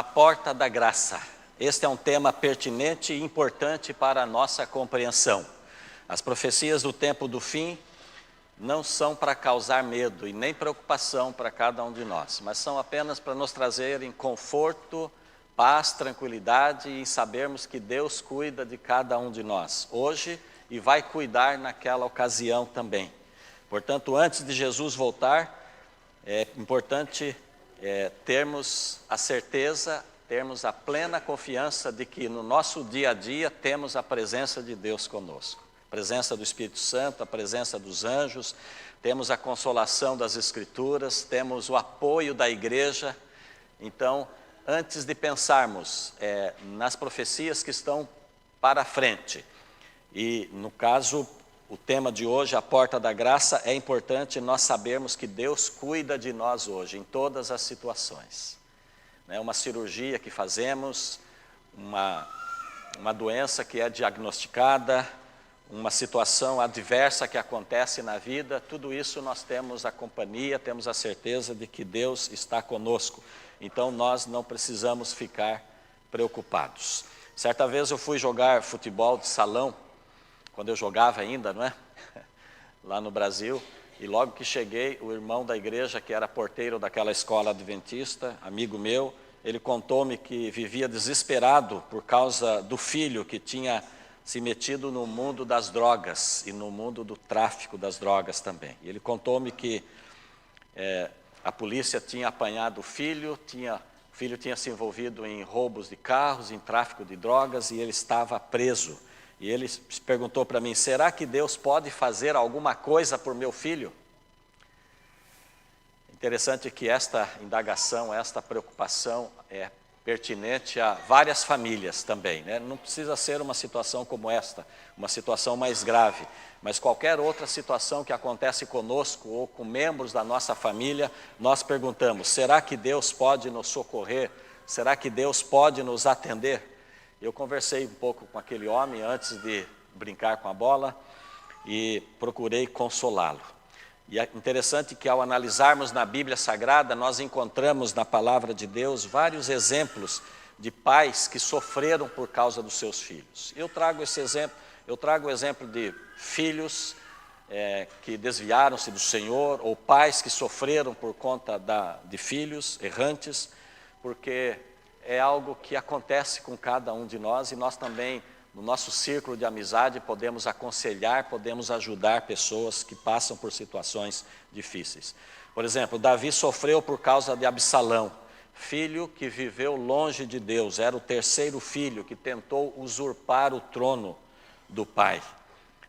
a porta da graça. Este é um tema pertinente e importante para a nossa compreensão. As profecias do tempo do fim não são para causar medo e nem preocupação para cada um de nós, mas são apenas para nos trazerem conforto, paz, tranquilidade e sabermos que Deus cuida de cada um de nós, hoje e vai cuidar naquela ocasião também. Portanto, antes de Jesus voltar, é importante termos a certeza, termos a plena confiança de que no nosso dia a dia temos a presença de Deus conosco. A presença do Espírito Santo, a presença dos anjos, temos a consolação das Escrituras, temos o apoio da igreja. Então, antes de pensarmos nas profecias que estão para frente, e no caso, o tema de hoje, a porta da graça, é importante nós sabermos que Deus cuida de nós hoje, em todas as situações. Uma cirurgia que fazemos, uma doença que é diagnosticada, uma situação adversa que acontece na vida, tudo isso nós temos a companhia, temos a certeza de que Deus está conosco. Então nós não precisamos ficar preocupados. Certa vez eu fui jogar futebol de salão, quando eu jogava ainda, não é? Lá no Brasil, e logo que cheguei, o irmão da igreja, que era porteiro daquela escola adventista, amigo meu, ele contou-me que vivia desesperado por causa do filho que tinha se metido no mundo das drogas e no mundo do tráfico das drogas também. E ele contou-me que a polícia tinha apanhado o filho tinha se envolvido em roubos de carros, em tráfico de drogas, e ele estava preso. E ele perguntou para mim, será que Deus pode fazer alguma coisa por meu filho? Interessante que esta indagação, esta preocupação é pertinente a várias famílias também, né? Não precisa ser uma situação como esta, uma situação mais grave, mas qualquer outra situação que acontece conosco ou com membros da nossa família, nós perguntamos, será que Deus pode nos socorrer? Será que Deus pode nos atender? Eu conversei um pouco com aquele homem antes de brincar com a bola e procurei consolá-lo. E é interessante que ao analisarmos na Bíblia Sagrada, nós encontramos na palavra de Deus vários exemplos de pais que sofreram por causa dos seus filhos. Eu trago o exemplo de filhos que desviaram-se do Senhor, ou pais que sofreram por conta de filhos errantes, porque é algo que acontece com cada um de nós e nós também, no nosso círculo de amizade, podemos aconselhar, podemos ajudar pessoas que passam por situações difíceis. Por exemplo, Davi sofreu por causa de Absalão, filho que viveu longe de Deus, era o terceiro filho que tentou usurpar o trono do pai.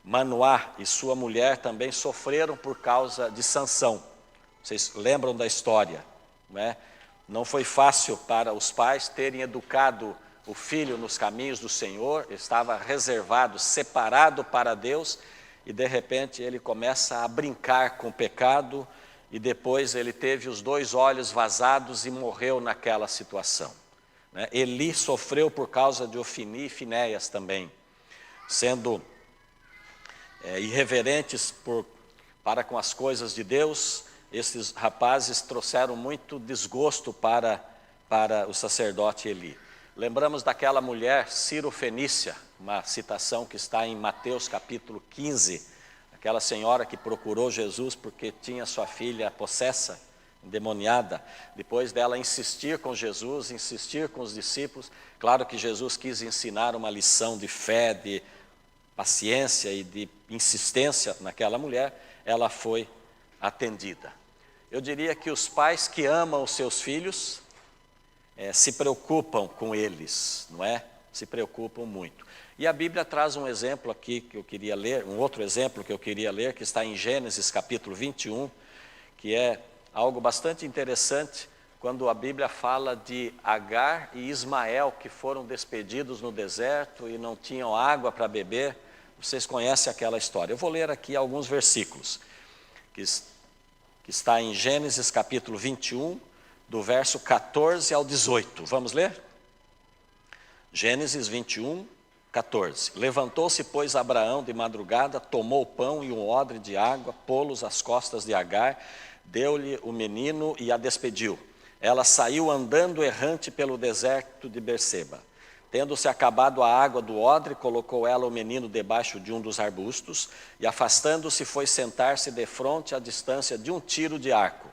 Manoá e sua mulher também sofreram por causa de Sansão. Vocês lembram da história, não é? Não foi fácil para os pais terem educado o filho nos caminhos do Senhor, estava reservado, separado para Deus, e de repente ele começa a brincar com o pecado, e depois ele teve os 2 olhos vazados e morreu naquela situação. Eli sofreu por causa de Ofni e Finéias também, sendo irreverentes para com as coisas de Deus. Esses rapazes trouxeram muito desgosto para o sacerdote Eli. Lembramos daquela mulher Ciro-fenícia, uma citação que está em Mateus capítulo 15, aquela senhora que procurou Jesus porque tinha sua filha possessa, endemoniada. Depois dela insistir com Jesus, insistir com os discípulos, claro que Jesus quis ensinar uma lição de fé, de paciência e de insistência naquela mulher, ela foi atendida. Eu diria que os pais que amam os seus filhos se preocupam com eles, não é? Se preocupam muito. E a Bíblia traz um exemplo aqui que eu queria ler, um outro exemplo que eu queria ler, que está em Gênesis capítulo 21, que é algo bastante interessante, quando a Bíblia fala de Agar e Ismael, que foram despedidos no deserto e não tinham água para beber. Vocês conhecem aquela história. Eu vou ler aqui alguns versículos, que está em Gênesis capítulo 21, do verso 14 ao 18. Vamos ler? Gênesis 21, 14. Levantou-se, pois, Abraão de madrugada, tomou o pão e um odre de água, pô-los às costas de Agar, deu-lhe o menino e a despediu. ela saiu andando errante pelo deserto de Berseba. Tendo-se acabado a água do odre, colocou ela o menino debaixo de um dos arbustos, e afastando-se foi sentar-se defronte à distância de um tiro de arco,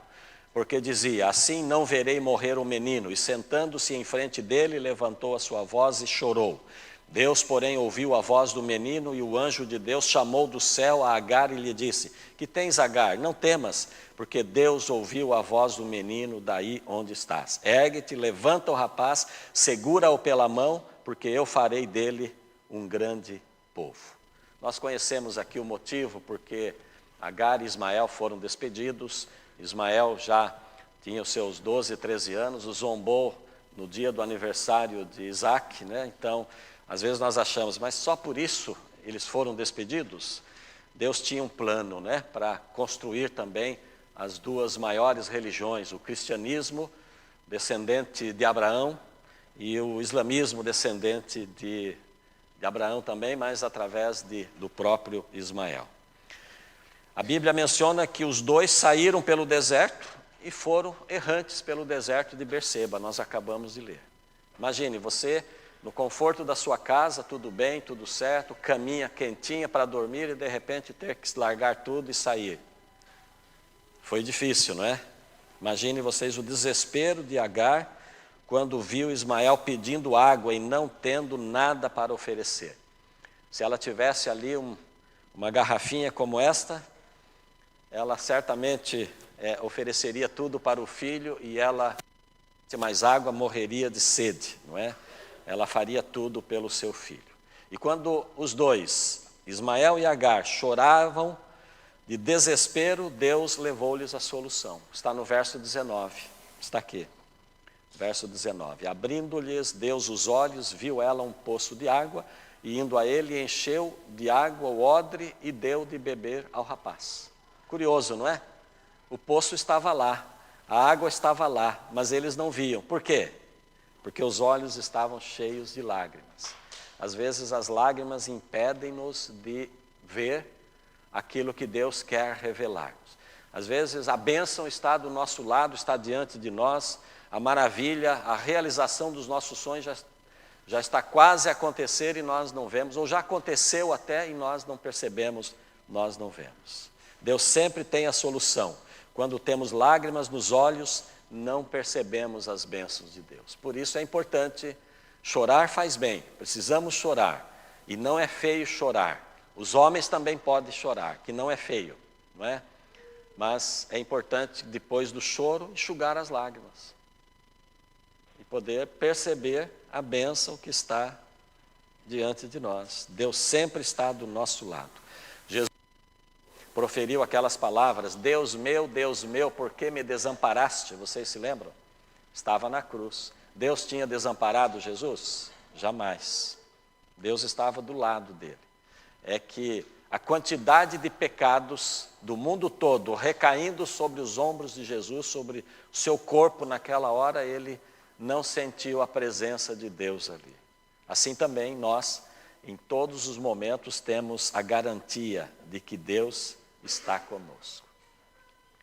porque dizia, assim não verei morrer o menino. E sentando-se em frente dele, levantou a sua voz e chorou. Deus, porém, ouviu a voz do menino, e o anjo de Deus chamou do céu a Agar e lhe disse, que tens, Agar? Não temas, porque Deus ouviu a voz do menino daí onde estás. Ergue-te, levanta o rapaz, segura-o pela mão, porque eu farei dele um grande povo. Nós conhecemos aqui o motivo, porque Agar e Ismael foram despedidos. Ismael já tinha os seus 12, 13 anos, o zombou no dia do aniversário de Isaac, né? Então, às vezes nós achamos, mas só por isso eles foram despedidos? Deus tinha um plano, né, para construir também as duas maiores religiões, o cristianismo, descendente de Abraão, e o islamismo, descendente de Abraão também, mas através do próprio Ismael. A Bíblia menciona que os dois saíram pelo deserto e foram errantes pelo deserto de Berseba, nós acabamos de ler. Imagine, você no conforto da sua casa, tudo bem, tudo certo, caminha quentinha para dormir e de repente ter que largar tudo e sair. Foi difícil, não é? Imagine vocês o desespero de Agar quando viu Ismael pedindo água e não tendo nada para oferecer. Se ela tivesse ali uma garrafinha como esta, ela certamente ofereceria tudo para o filho e ela, se mais água, morreria de sede, não é? Ela faria tudo pelo seu filho. E quando os dois, Ismael e Agar, choravam de desespero, Deus levou-lhes a solução. Está no verso 19, está aqui. Verso 19, abrindo-lhes Deus os olhos, viu ela um poço de água, e indo a ele, encheu de água o odre e deu de beber ao rapaz. Curioso, não é? O poço estava lá, a água estava lá, mas eles não viam. Por quê? Porque os olhos estavam cheios de lágrimas. Às vezes as lágrimas impedem-nos de ver aquilo que Deus quer revelar-nos. Às vezes a bênção está do nosso lado, está diante de nós, a maravilha, a realização dos nossos sonhos já está quase a acontecer e nós não vemos, ou já aconteceu até e nós não percebemos, nós não vemos. Deus sempre tem a solução. Quando temos lágrimas nos olhos, não percebemos as bênçãos de Deus. Por isso é importante, chorar faz bem, precisamos chorar. E não é feio chorar. Os homens também podem chorar, que não é feio, não é? Mas é importante, depois do choro, enxugar as lágrimas. E poder perceber a bênção que está diante de nós. Deus sempre está do nosso lado. Jesus proferiu aquelas palavras, Deus meu, por que me desamparaste? Vocês se lembram? Estava na cruz. Deus tinha desamparado Jesus? Jamais. Deus estava do lado dele. É que a quantidade de pecados do mundo todo recaindo sobre os ombros de Jesus, sobre o seu corpo naquela hora, ele não sentiu a presença de Deus ali. Assim também nós, em todos os momentos, temos a garantia de que Deus está conosco.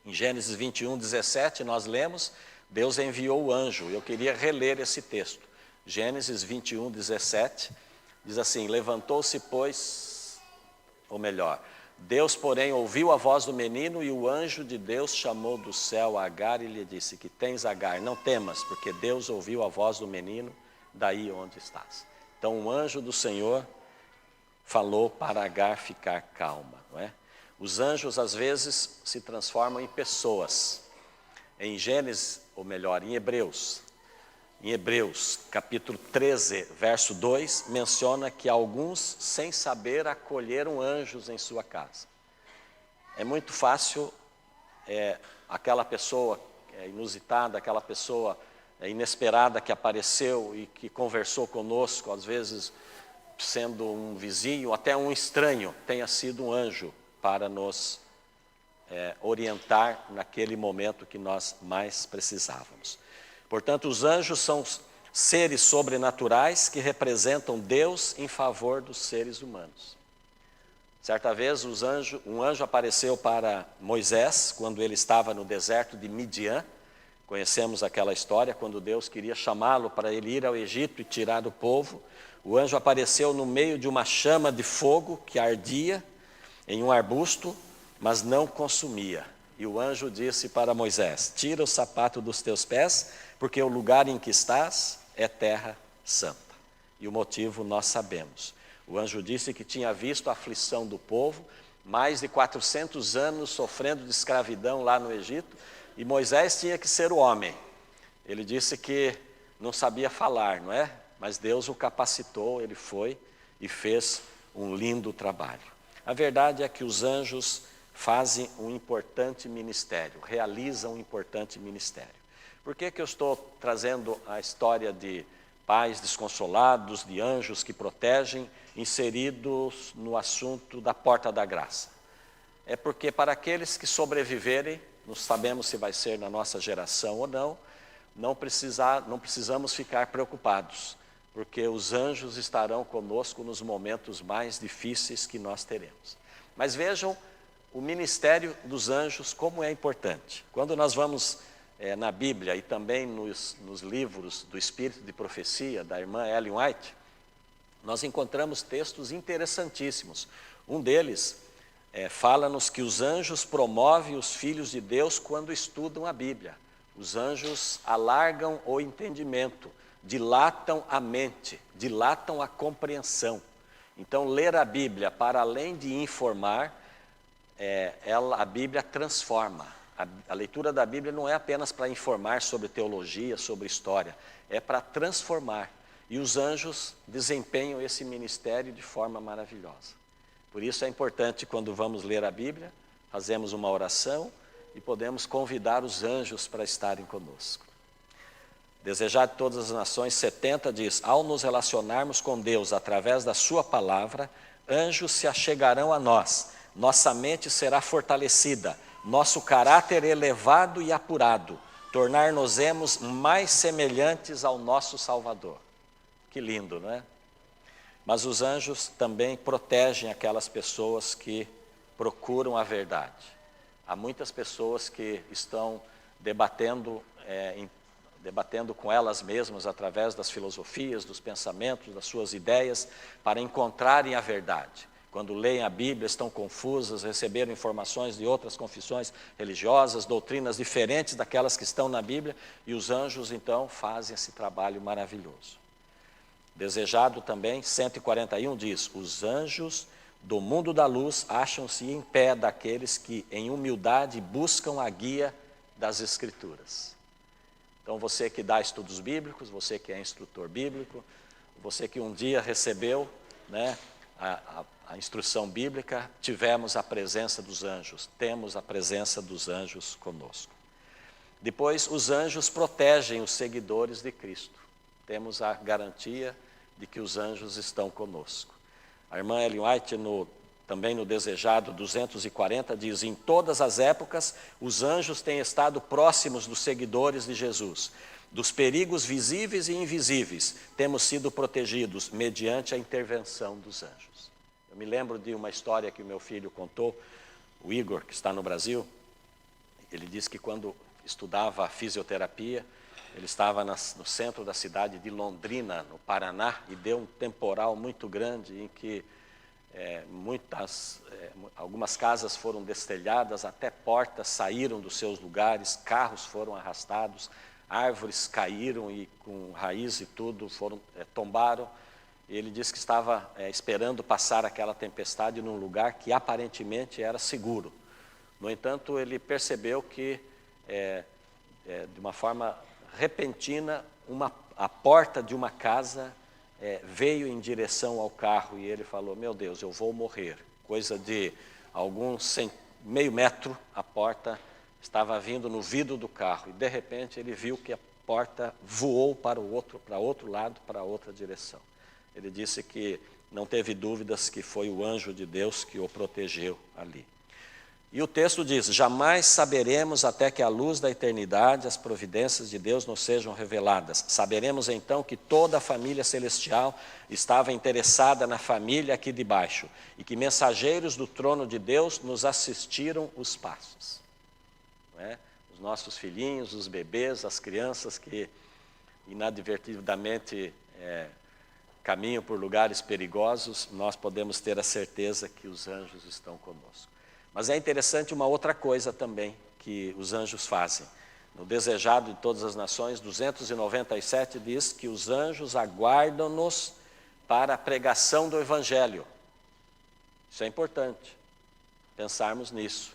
Em Gênesis 21, 17, nós lemos, Deus enviou o anjo. Eu queria reler esse texto. Gênesis 21, 17, diz assim, levantou-se, pois, ou melhor, Deus, porém, ouviu a voz do menino e o anjo de Deus chamou do céu a Agar e lhe disse, que tens, Agar, não temas, porque Deus ouviu a voz do menino daí onde estás. Então, o anjo do Senhor falou para Agar ficar calma, não é? Os anjos, às vezes, se transformam em pessoas. Em Gênesis, ou melhor, em Hebreus, capítulo 13, verso 2, menciona que alguns, sem saber, acolheram anjos em sua casa. É muito fácil aquela pessoa inusitada, aquela pessoa inesperada que apareceu e que conversou conosco, às vezes sendo um vizinho, até um estranho, tenha sido um anjo para nos orientar naquele momento que nós mais precisávamos. Portanto, os anjos são seres sobrenaturais que representam Deus em favor dos seres humanos. Certa vez um anjo apareceu para Moisés, quando ele estava no deserto de Midian, Conhecemos aquela história quando Deus queria chamá-lo para ele ir ao Egito e tirar o povo. O anjo apareceu no meio de uma chama de fogo que ardia em um arbusto, mas não consumia. E o anjo disse para Moisés: tira o sapato dos teus pés, porque o lugar em que estás é terra santa. E o motivo nós sabemos. O anjo disse que tinha visto a aflição do povo, mais de 400 anos sofrendo de escravidão lá no Egito, e Moisés tinha que ser o homem. Ele disse que não sabia falar, não é? Mas Deus o capacitou, ele foi e fez um lindo trabalho. A verdade é que os anjos fazem um importante ministério, realizam um importante ministério. Por que eu estou trazendo a história de pais desconsolados, de anjos que protegem, inseridos no assunto da porta da graça? É porque para aqueles que sobreviverem, não sabemos se vai ser na nossa geração ou não, não precisamos ficar preocupados, porque os anjos estarão conosco nos momentos mais difíceis que nós teremos. Mas vejam o ministério dos anjos, como é importante. Quando nós vamos na Bíblia e também nos livros do Espírito de Profecia, da irmã Ellen White, nós encontramos textos interessantíssimos. Um deles fala-nos que os anjos promovem os filhos de Deus quando estudam a Bíblia. Os anjos alargam o entendimento, dilatam a mente, dilatam a compreensão. Então, ler a Bíblia, para além de informar, a Bíblia transforma. A leitura da Bíblia não é apenas para informar sobre teologia, sobre história, é para transformar. E os anjos desempenham esse ministério de forma maravilhosa. Por isso é importante, quando vamos ler a Bíblia, fazemos uma oração e podemos convidar os anjos para estarem conosco. Desejar de todas as nações 70 diz: ao nos relacionarmos com Deus através da sua palavra, anjos se achegarão a nós, nossa mente será fortalecida, nosso caráter elevado e apurado, tornar-nos-emos mais semelhantes ao nosso Salvador. Que lindo, não é? Mas os anjos também protegem aquelas pessoas que procuram a verdade. Há muitas pessoas que estão debatendo com elas mesmas, através das filosofias, dos pensamentos, das suas ideias, para encontrarem a verdade. Quando leem a Bíblia, estão confusas, receberam informações de outras confissões religiosas, doutrinas diferentes daquelas que estão na Bíblia, e os anjos, então, fazem esse trabalho maravilhoso. Desejado também, 141 diz: os anjos do mundo da luz acham-se em pé daqueles que, em humildade, buscam a guia das Escrituras. Então, você que dá estudos bíblicos, você que é instrutor bíblico, você que um dia recebeu a instrução bíblica, tivemos a presença dos anjos, temos a presença dos anjos conosco. Depois, os anjos protegem os seguidores de Cristo. Temos a garantia de que os anjos estão conosco. A irmã Ellen White, também no Desejado 240, diz: em todas as épocas, os anjos têm estado próximos dos seguidores de Jesus. Dos perigos visíveis e invisíveis, temos sido protegidos mediante a intervenção dos anjos. Eu me lembro de uma história que o meu filho contou, o Igor, que está no Brasil. Ele disse que quando estudava fisioterapia, ele estava no centro da cidade de Londrina, no Paraná, e deu um temporal muito grande em que algumas casas foram destelhadas, até portas saíram dos seus lugares, carros foram arrastados, árvores caíram e com raiz e tudo tombaram. E ele disse que estava esperando passar aquela tempestade num lugar que aparentemente era seguro. No entanto, ele percebeu que, de uma forma repentina, a porta de uma casa veio em direção ao carro, e ele falou: meu Deus, eu vou morrer. Coisa de meio metro, a porta estava vindo no vidro do carro, e de repente ele viu que a porta voou para outro lado, para outra direção. Ele disse que não teve dúvidas que foi o anjo de Deus que o protegeu ali. E o texto diz: jamais saberemos até que a luz da eternidade, as providências de Deus nos sejam reveladas. Saberemos então que toda a família celestial estava interessada na família aqui de baixo, e que mensageiros do trono de Deus nos assistiram os passos. Não é? os nossos filhinhos, os bebês, as crianças que inadvertidamente caminham por lugares perigosos, nós podemos ter a certeza que os anjos estão conosco. Mas é interessante uma outra coisa também que os anjos fazem. No Desejado de Todas as Nações, 297, diz que os anjos aguardam-nos para a pregação do Evangelho. Isso é importante, pensarmos nisso.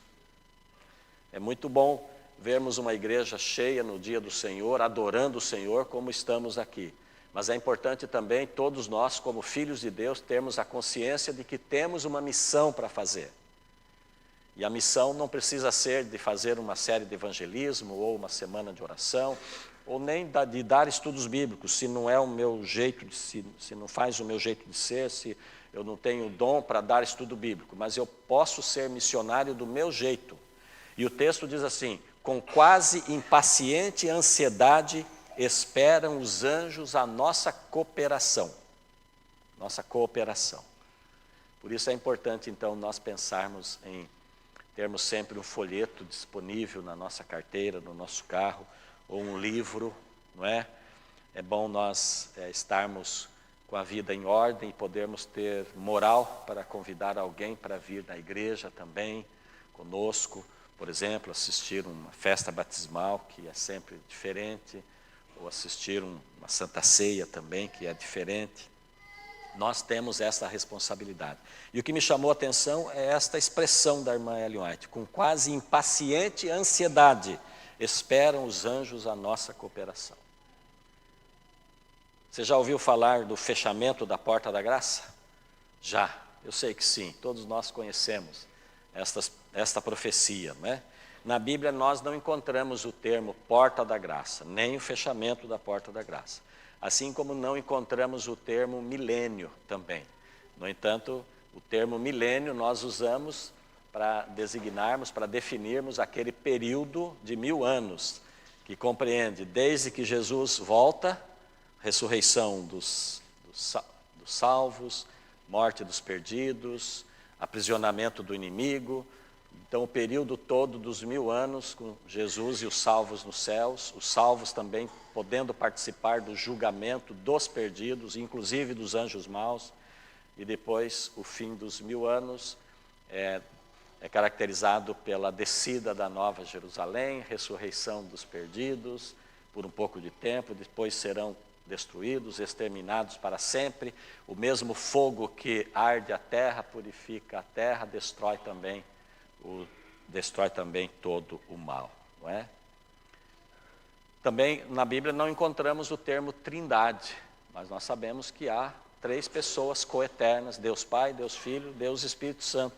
É muito bom vermos uma igreja cheia no dia do Senhor, adorando o Senhor como estamos aqui. Mas é importante também todos nós, como filhos de Deus, termos a consciência de que temos uma missão para fazer. E a missão não precisa ser de fazer uma série de evangelismo, ou uma semana de oração, ou nem de dar estudos bíblicos, se não é o meu jeito, se não faz o meu jeito de ser, se eu não tenho dom para dar estudo bíblico, mas eu posso ser missionário do meu jeito. E o texto diz assim: com quase impaciente ansiedade esperam os anjos a nossa cooperação. Nossa cooperação. Por isso é importante, então, nós pensarmos em termos sempre um folheto disponível na nossa carteira, no nosso carro, ou um livro, não é? É bom nós estarmos com a vida em ordem e podermos ter moral para convidar alguém para vir na igreja também, conosco, por exemplo, assistir uma festa batismal, que é sempre diferente, ou assistir uma Santa Ceia também, que é diferente. Nós temos essa responsabilidade. E o que me chamou a atenção é esta expressão da irmã Ellen White: com quase impaciente ansiedade, esperam os anjos a nossa cooperação. Você já ouviu falar do fechamento da porta da graça? Já, eu sei que sim, todos nós conhecemos esta profecia, não é? Na Bíblia nós não encontramos o termo porta da graça, nem o fechamento da porta da graça. Assim como não encontramos o termo milênio também. No entanto, o termo milênio nós usamos para designarmos, para definirmos aquele período de 1000 anos, que compreende desde que Jesus volta, ressurreição dos salvos, morte dos perdidos, aprisionamento do inimigo. Então, o período todo dos 1000 anos, com Jesus e os salvos nos céus, os salvos também podendo participar do julgamento dos perdidos, inclusive dos anjos maus, e depois o fim dos 1000 anos é caracterizado pela descida da Nova Jerusalém, ressurreição dos perdidos por um pouco de tempo, depois serão destruídos, exterminados para sempre. O mesmo fogo que arde a terra, purifica a terra, destrói também todo o mal, não é? Também na Bíblia não encontramos o termo trindade, mas nós sabemos que há 3 pessoas coeternas, Deus Pai, Deus Filho, Deus Espírito Santo.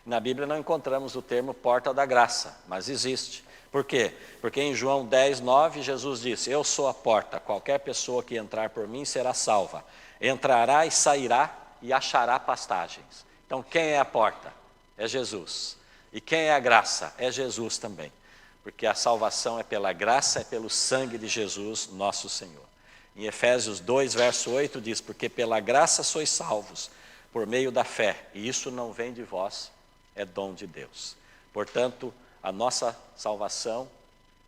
Na Bíblia não encontramos o termo porta da graça, mas existe. Por quê? Porque em João 10:9 Jesus disse: eu sou a porta, qualquer pessoa que entrar por mim será salva. Entrará e sairá e achará pastagens. Então quem é a porta? É Jesus. E quem é a graça? É Jesus também. Porque a salvação é pela graça, é pelo sangue de Jesus, nosso Senhor. Em Efésios 2, verso 8 diz: porque pela graça sois salvos, por meio da fé, e isso não vem de vós, é dom de Deus. Portanto, a nossa salvação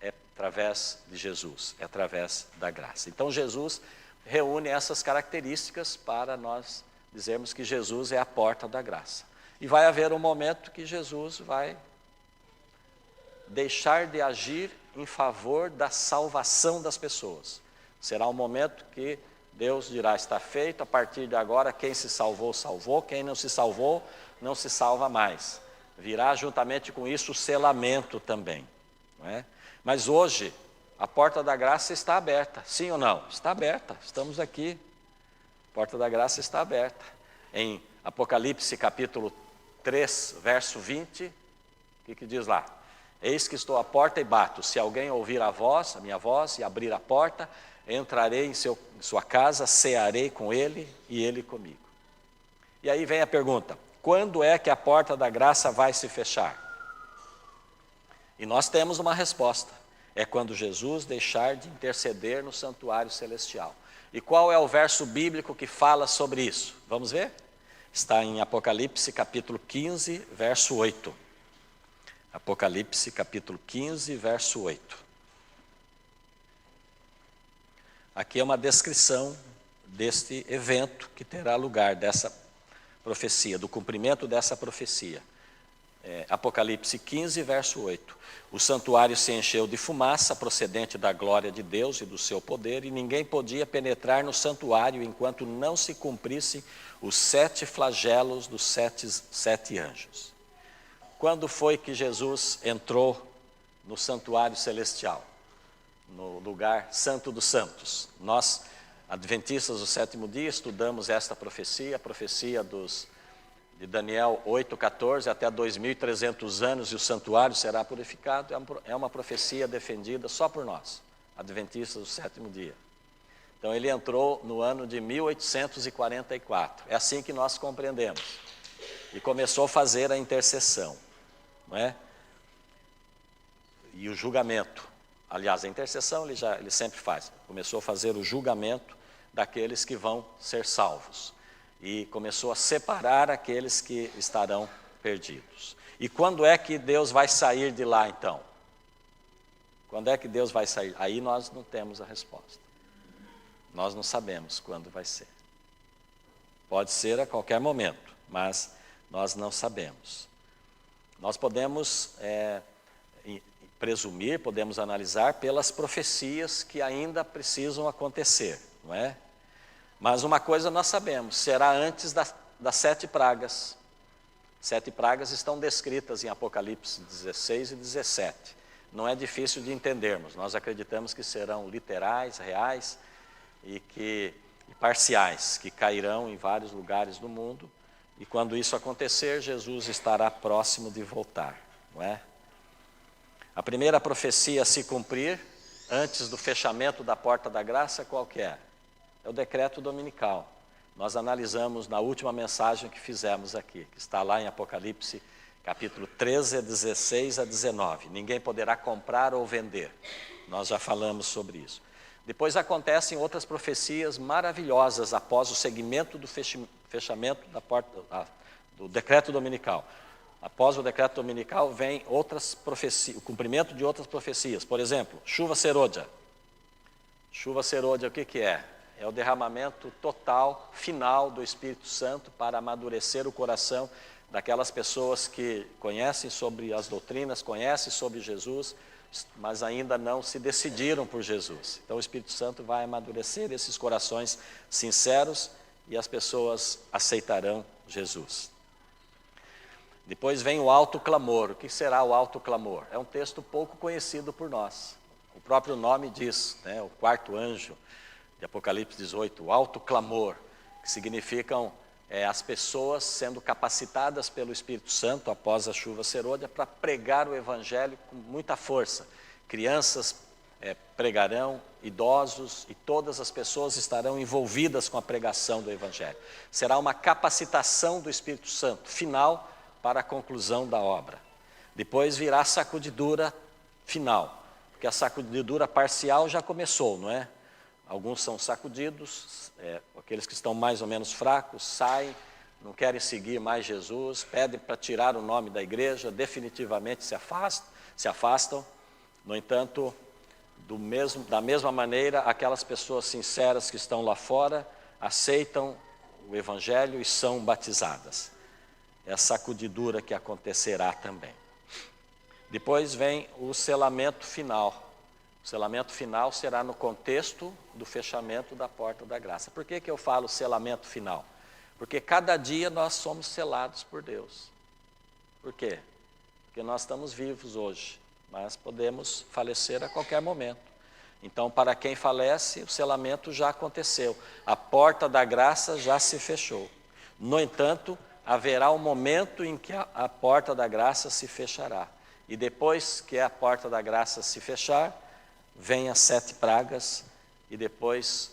é através de Jesus, é através da graça. Então Jesus reúne essas características para nós dizermos que Jesus é a porta da graça. E vai haver um momento que Jesus vai deixar de agir em favor da salvação das pessoas. Será um momento que Deus dirá: está feito, a partir de agora quem se salvou, salvou, quem não se salvou, não se salva mais. Virá juntamente com isso o selamento também, não é? Mas hoje a porta da graça está aberta, sim ou não? Está aberta, estamos aqui, a porta da graça está aberta. Em Apocalipse capítulo 3, verso 20, o que diz lá? Eis que estou à porta e bato, se alguém ouvir a minha voz, e abrir a porta, entrarei em sua casa, cearei com ele e ele comigo. E aí vem a pergunta: quando é que a porta da graça vai se fechar? E nós temos uma resposta: é quando Jesus deixar de interceder no santuário celestial. E qual é o verso bíblico que fala sobre isso? Vamos ver? Está em Apocalipse capítulo 15, verso 8. Apocalipse capítulo 15, verso 8. Aqui é uma descrição deste evento que terá lugar, dessa profecia, do cumprimento dessa profecia. Apocalipse 15, verso 8. O santuário se encheu de fumaça procedente da glória de Deus e do seu poder, e ninguém podia penetrar no santuário enquanto não se cumprissem os 7 flagelos dos sete anjos. Quando foi que Jesus entrou no santuário celestial? No lugar santo dos santos. Nós, adventistas do sétimo dia, estudamos esta profecia, a profecia de Daniel 8,14, até 2.300 anos e o santuário será purificado. É uma profecia defendida só por nós, adventistas do sétimo dia. Então ele entrou no ano de 1844, é assim que nós compreendemos. E começou a fazer a intercessão, não é? E o julgamento. Aliás, a intercessão ele sempre faz. Começou a fazer o julgamento daqueles que vão ser salvos. E começou a separar aqueles que estarão perdidos. E quando é que Deus vai sair de lá, então? Quando é que Deus vai sair? Aí nós não temos a resposta. Nós não sabemos quando vai ser. Pode ser a qualquer momento, mas nós não sabemos. Nós podemos presumir, podemos analisar pelas profecias que ainda precisam acontecer, não é? Mas uma coisa nós sabemos, será antes das 7 pragas. 7 pragas estão descritas em Apocalipse 16 e 17. Não é difícil de entendermos, nós acreditamos que serão literais, reais e parciais, que cairão em vários lugares do mundo. E quando isso acontecer, Jesus estará próximo de voltar, não é? A primeira profecia a se cumprir, antes do fechamento da porta da graça, qual que é? É o decreto dominical. Nós analisamos na última mensagem que fizemos aqui, que está lá em Apocalipse, capítulo 13, 16 a 19. Ninguém poderá comprar ou vender. Nós já falamos sobre isso. Depois acontecem outras profecias maravilhosas após o segmento do fechamento da porta, do decreto dominical. Após o decreto dominical vem outras profecias, o cumprimento de outras profecias. Por exemplo, chuva serôdia. Chuva serôdia, o que é? É o derramamento total, final do Espírito Santo para amadurecer o coração daquelas pessoas que conhecem sobre as doutrinas, conhecem sobre Jesus, mas ainda não se decidiram por Jesus. Então o Espírito Santo vai amadurecer esses corações sinceros e as pessoas aceitarão Jesus. Depois vem o alto clamor. O que será o alto clamor? É um texto pouco conhecido por nós. O próprio nome diz, né, o 4º anjo de Apocalipse 18, o alto clamor, que significam as pessoas sendo capacitadas pelo Espírito Santo após a chuva serôdia para pregar o Evangelho com muita força. Crianças pregarão, idosos e todas as pessoas estarão envolvidas com a pregação do Evangelho. Será uma capacitação do Espírito Santo final para a conclusão da obra. Depois virá a sacudidura final, porque a sacudidura parcial já começou, não é? Alguns são sacudidos, aqueles que estão mais ou menos fracos, saem, não querem seguir mais Jesus, pedem para tirar o nome da igreja, definitivamente se afastam. No entanto, da mesma maneira, aquelas pessoas sinceras que estão lá fora, aceitam o Evangelho e são batizadas. É a sacudidura que acontecerá também. Depois vem o selamento final. O selamento final será no contexto do fechamento da porta da graça. Por que eu falo selamento final? Porque cada dia nós somos selados por Deus. Por quê? Porque nós estamos vivos hoje, mas podemos falecer a qualquer momento. Então, para quem falece, o selamento já aconteceu. A porta da graça já se fechou. No entanto, haverá um momento em que a porta da graça se fechará. E depois que a porta da graça se fechar, vem as 7 pragas e depois,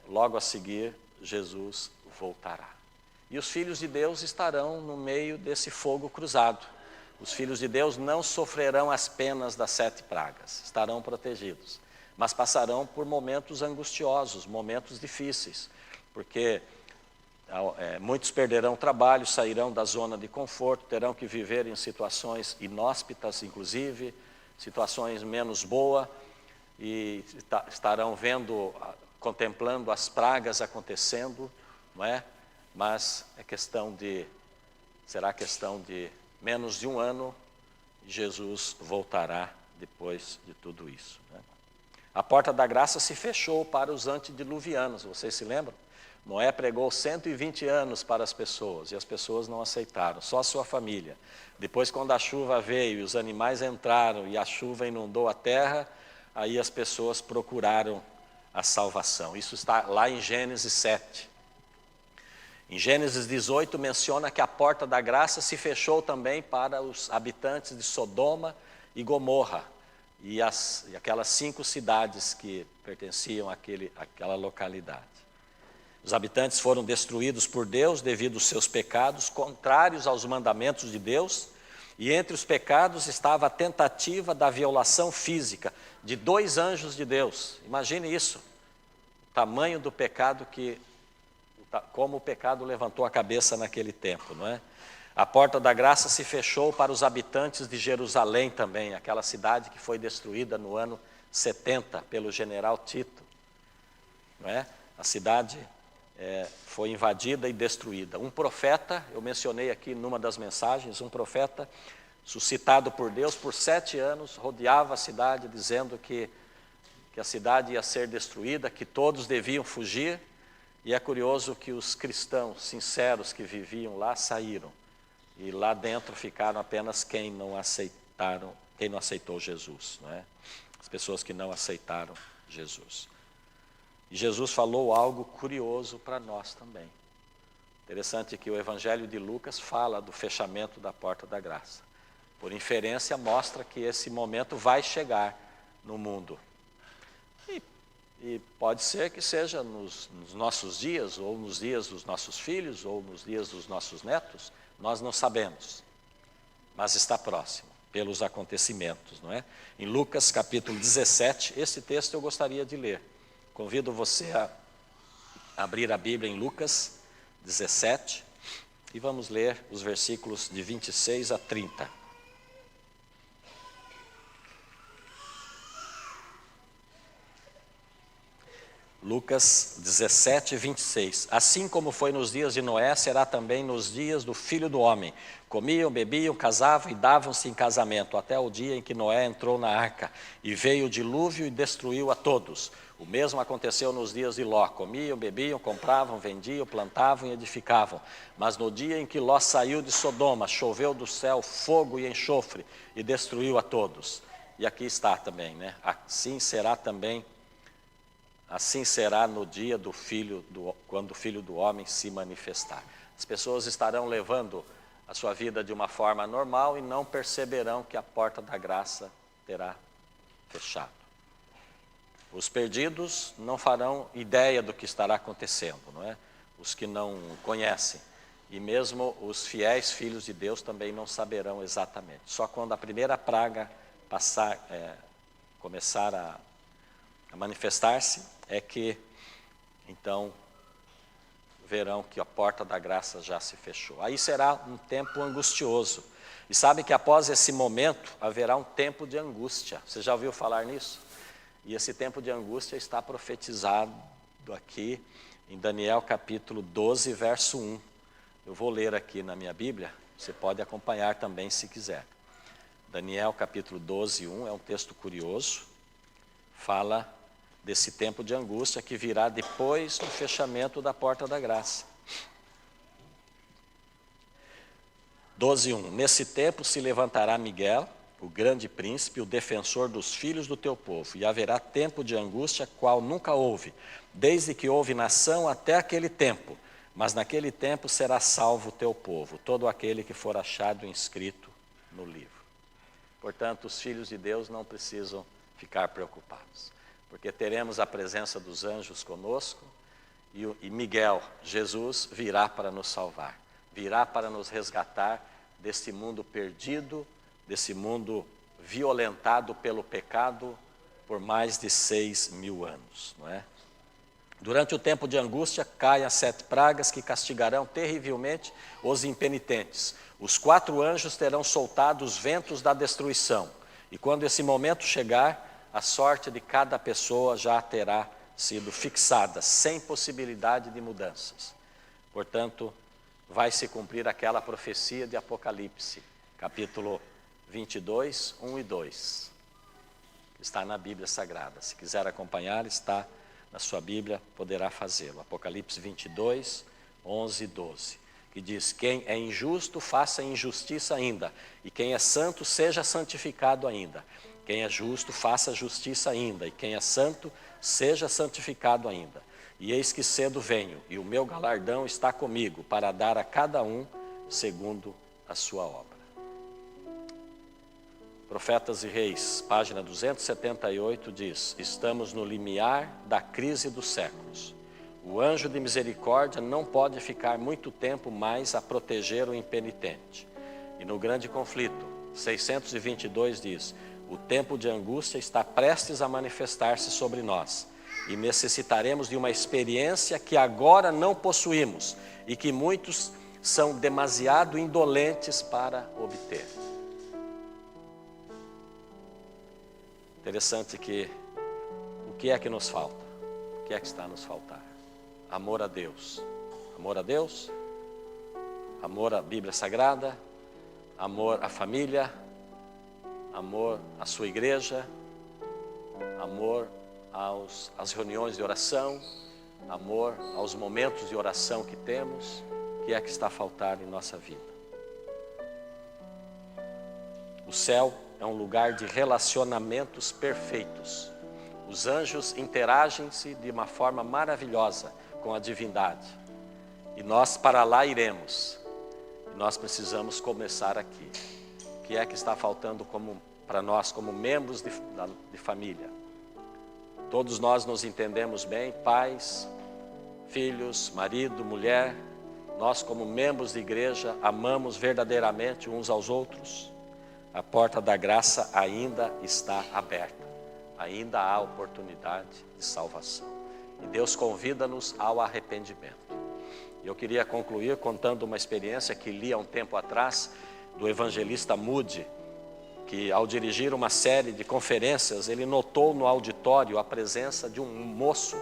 logo a seguir, Jesus voltará. E os filhos de Deus estarão no meio desse fogo cruzado. Os filhos de Deus não sofrerão as penas das 7 pragas, estarão protegidos. Mas passarão por momentos angustiosos, momentos difíceis, porque Muitos perderão o trabalho, sairão da zona de conforto, terão que viver em situações inóspitas, inclusive, situações menos boas, e estarão contemplando as pragas acontecendo, não é? Mas será questão de menos de um ano, e Jesus voltará depois de tudo isso, né? A porta da graça se fechou para os antediluvianos, vocês se lembram? Noé pregou 120 anos para as pessoas, e as pessoas não aceitaram, só a sua família. Depois, quando a chuva veio e os animais entraram e a chuva inundou a terra, aí as pessoas procuraram a salvação. Isso está lá em Gênesis 7. Em Gênesis 18 menciona que a porta da graça se fechou também para os habitantes de Sodoma e Gomorra, e aquelas 5 cidades que pertenciam àquela localidade. Os habitantes foram destruídos por Deus devido aos seus pecados, contrários aos mandamentos de Deus, e entre os pecados estava a tentativa da violação física de 2 anjos de Deus. Imagine isso, o tamanho do pecado como o pecado levantou a cabeça naquele tempo, não é? A porta da graça se fechou para os habitantes de Jerusalém também, aquela cidade que foi destruída no ano 70 pelo general Tito, não é? A cidade foi invadida e destruída. Um profeta, eu mencionei aqui numa das mensagens, um profeta suscitado por Deus por 7 anos, rodeava a cidade dizendo que a cidade ia ser destruída, que todos deviam fugir, e é curioso que os cristãos sinceros que viviam lá saíram, e lá dentro ficaram apenas quem não aceitou Jesus, não é? As pessoas que não aceitaram Jesus. E Jesus falou algo curioso para nós também. Interessante que o Evangelho de Lucas fala do fechamento da porta da graça. Por inferência, mostra que esse momento vai chegar no mundo. E pode ser que seja nos nossos dias, ou nos dias dos nossos filhos, ou nos dias dos nossos netos, nós não sabemos. Mas está próximo, pelos acontecimentos, não é? Em Lucas capítulo 17, esse texto eu gostaria de ler. Convido você a abrir a Bíblia em Lucas 17 e vamos ler os versículos de 26 a 30. Lucas 17, 26. Assim como foi nos dias de Noé, será também nos dias do Filho do Homem. Comiam, bebiam, casavam e davam-se em casamento, até o dia em que Noé entrou na arca, e veio o dilúvio e destruiu a todos. O mesmo aconteceu nos dias de Ló. Comiam, bebiam, compravam, vendiam, plantavam e edificavam. Mas no dia em que Ló saiu de Sodoma, choveu do céu fogo e enxofre, e destruiu a todos. E aqui está também, né? Assim será no dia quando o Filho do Homem se manifestar. As pessoas estarão levando a sua vida de uma forma normal e não perceberão que a porta da graça terá fechado. Os perdidos não farão ideia do que estará acontecendo, não é? Os que não conhecem. E mesmo os fiéis filhos de Deus também não saberão exatamente. Só quando a primeira praga começar a manifestar-se, é que, então, verão que a porta da graça já se fechou. Aí será um tempo angustioso. E sabe que após esse momento, haverá um tempo de angústia. Você já ouviu falar nisso? E esse tempo de angústia está profetizado aqui em Daniel capítulo 12, verso 1. Eu vou ler aqui na minha Bíblia, você pode acompanhar também se quiser. Daniel capítulo 12, 1 é um texto curioso, fala desse tempo de angústia que virá depois do fechamento da porta da graça. 12:1. Nesse tempo se levantará Miguel, o grande príncipe, o defensor dos filhos do teu povo, e haverá tempo de angústia qual nunca houve, desde que houve nação até aquele tempo, mas naquele tempo será salvo o teu povo, todo aquele que for achado inscrito no livro. Portanto, os filhos de Deus não precisam ficar preocupados, porque teremos a presença dos anjos conosco, e Miguel, Jesus, virá para nos salvar, virá para nos resgatar desse mundo perdido, desse mundo violentado pelo pecado por mais de 6.000 anos, não é? Durante o tempo de angústia, caem as 7 pragas que castigarão terrivelmente os impenitentes. Os 4 anjos terão soltado os ventos da destruição. E quando esse momento chegar, a sorte de cada pessoa já terá sido fixada, sem possibilidade de mudanças. Portanto, vai se cumprir aquela profecia de Apocalipse, capítulo 22, 1 e 2. Está na Bíblia Sagrada. Se quiser acompanhar, está na sua Bíblia, poderá fazê-lo. Apocalipse 22, 11 e 12. Que diz: quem é injusto, faça injustiça ainda. E quem é santo, seja santificado ainda. Quem é justo, faça justiça ainda. E quem é santo, seja santificado ainda. E eis que cedo venho, e o meu galardão está comigo, para dar a cada um segundo a sua obra. Profetas e Reis, página 278, diz: estamos no limiar da crise dos séculos. O anjo de misericórdia não pode ficar muito tempo mais a proteger o impenitente. E no grande conflito, 622 diz: o tempo de angústia está prestes a manifestar-se sobre nós, e necessitaremos de uma experiência que agora não possuímos, e que muitos são demasiado indolentes para obter. Interessante que o que é que nos falta? O que é que está a nos faltar? Amor a Deus. Amor a Deus, amor à Bíblia Sagrada, amor à família, amor à sua igreja, amor às reuniões de oração, amor aos momentos de oração que temos. O que é que está a faltar em nossa vida? O céu é um lugar de relacionamentos perfeitos. Os anjos interagem-se de uma forma maravilhosa com a divindade. E nós para lá iremos. E nós precisamos começar aqui. O que é que está faltando para nós como membros de família? Todos nós nos entendemos bem, pais, filhos, marido, mulher. Nós como membros de igreja amamos verdadeiramente uns aos outros. A porta da graça ainda está aberta. Ainda há oportunidade de salvação. E Deus convida-nos ao arrependimento. Eu queria concluir contando uma experiência que li há um tempo atrás do evangelista Moody, que ao dirigir uma série de conferências, ele notou no auditório a presença de um moço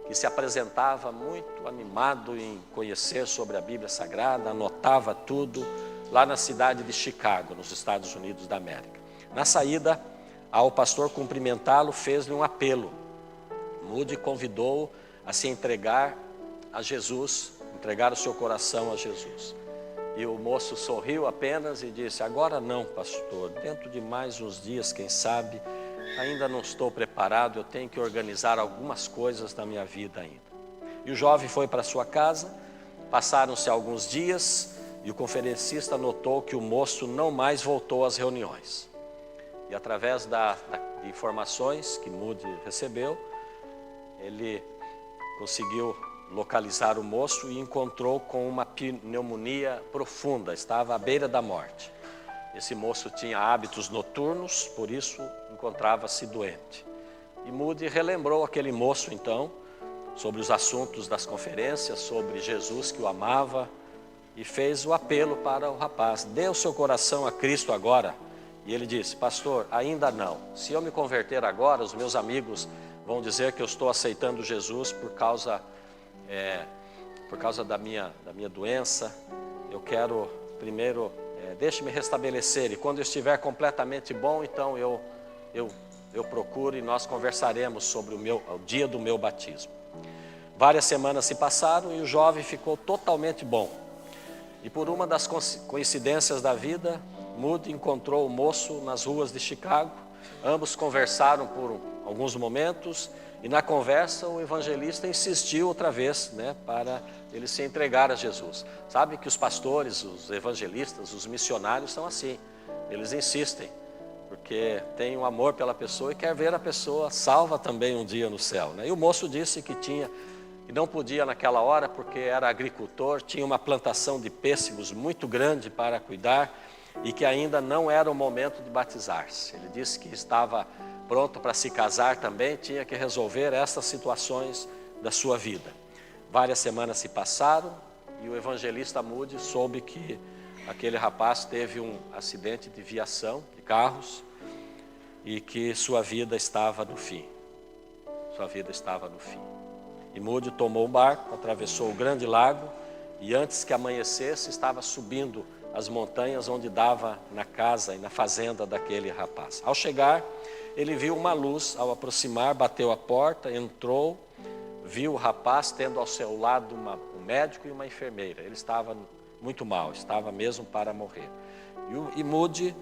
que se apresentava muito animado em conhecer sobre a Bíblia Sagrada, anotava tudo, lá na cidade de Chicago, nos Estados Unidos da América. Na saída, ao pastor cumprimentá-lo, fez-lhe um apelo. Moody convidou-o a se entregar a Jesus, entregar o seu coração a Jesus. E o moço sorriu apenas e disse: agora não, pastor, dentro de mais uns dias, quem sabe, ainda não estou preparado, eu tenho que organizar algumas coisas da minha vida ainda. E o jovem foi para sua casa, passaram-se alguns dias, e o conferencista notou que o moço não mais voltou às reuniões. E através de informações que Moody recebeu, ele conseguiu localizar o moço e encontrou com uma pneumonia profunda, estava à beira da morte. Esse moço tinha hábitos noturnos, por isso encontrava-se doente. E Moody relembrou aquele moço então, sobre os assuntos das conferências, sobre Jesus que o amava, e fez o apelo para o rapaz: dê o seu coração a Cristo agora. E ele disse: pastor, ainda não. Se eu me converter agora, os meus amigos vão dizer que eu estou aceitando Jesus por causa da minha doença. Eu quero primeiro, deixe-me restabelecer, e quando eu estiver completamente bom, então eu procuro e nós conversaremos sobre o dia do meu batismo. Várias semanas se passaram e o jovem ficou totalmente bom. E por uma das coincidências da vida, Moody encontrou o moço nas ruas de Chicago. Ambos conversaram por alguns momentos e na conversa o evangelista insistiu outra vez, para ele se entregar a Jesus. Sabe que os pastores, os evangelistas, os missionários são assim. Eles insistem, porque tem um amor pela pessoa e quer ver a pessoa salva também um dia no céu. E o moço disse que não podia naquela hora porque era agricultor, tinha uma plantação de pêssegos muito grande para cuidar e que ainda não era o momento de batizar-se. Ele disse que estava pronto para se casar também, tinha que resolver essas situações da sua vida. Várias semanas se passaram e o evangelista Moody soube que aquele rapaz teve um acidente de viação, de carros, e que sua vida estava no fim. Sua vida estava no fim. E Moody tomou o barco, atravessou o grande lago e antes que amanhecesse estava subindo as montanhas onde dava na casa e na fazenda daquele rapaz. Ao chegar, ele viu uma luz, ao aproximar, bateu a porta, entrou, viu o rapaz tendo ao seu lado um médico e uma enfermeira. Ele estava muito mal, estava mesmo para morrer. E Moody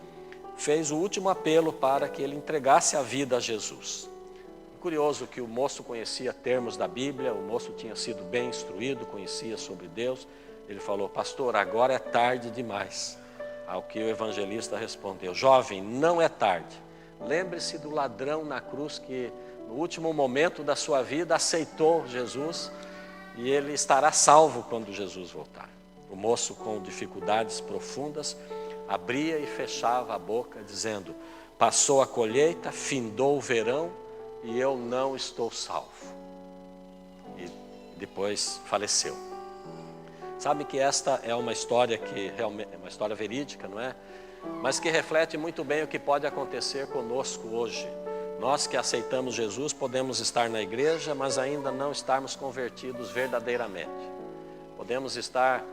fez o último apelo para que ele entregasse a vida a Jesus. Curioso que o moço conhecia termos da Bíblia, o moço tinha sido bem instruído, conhecia sobre Deus. Ele falou: pastor, agora é tarde demais. Ao que o evangelista respondeu: jovem, não é tarde. Lembre-se do ladrão na cruz que no último momento da sua vida aceitou Jesus e ele estará salvo quando Jesus voltar. O moço, com dificuldades profundas, abria e fechava a boca dizendo: passou a colheita, findou o verão e eu não estou salvo. E depois faleceu. Sabe que esta é uma história que realmente é uma história verídica, não é? Mas que reflete muito bem o que pode acontecer conosco hoje. Nós que aceitamos Jesus podemos estar na igreja, mas ainda não estarmos convertidos verdadeiramente. Podemos estar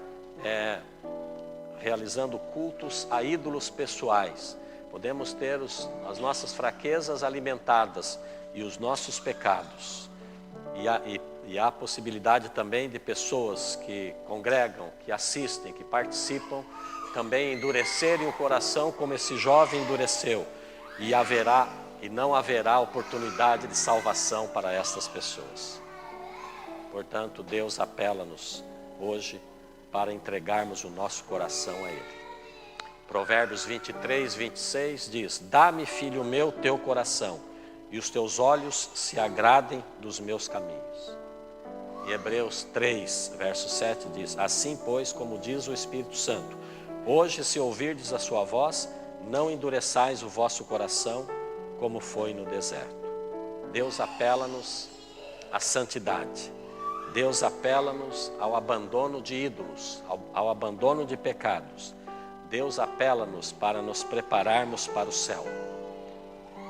realizando cultos a ídolos pessoais. Podemos ter as nossas fraquezas alimentadas e os nossos pecados. E há possibilidade também de pessoas que congregam, que assistem, que participam, também endurecerem o coração como esse jovem endureceu. E não haverá oportunidade de salvação para estas pessoas. Portanto, Deus apela-nos hoje para entregarmos o nosso coração a Ele. Provérbios 23, 26 diz: dá-me, filho meu, teu coração, e os teus olhos se agradem dos meus caminhos. E Hebreus 3, verso 7 diz: assim, pois, como diz o Espírito Santo, hoje, se ouvirdes a sua voz, não endureçais o vosso coração, como foi no deserto. Deus apela-nos à santidade. Deus apela-nos ao abandono de ídolos, ao abandono de pecados. Deus apela-nos para nos prepararmos para o céu.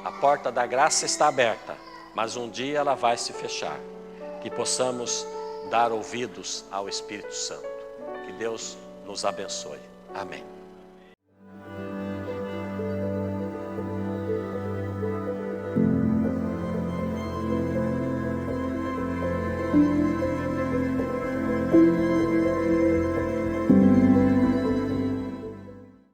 A porta da graça está aberta, mas um dia ela vai se fechar. Que possamos dar ouvidos ao Espírito Santo. Que Deus nos abençoe. Amém. Música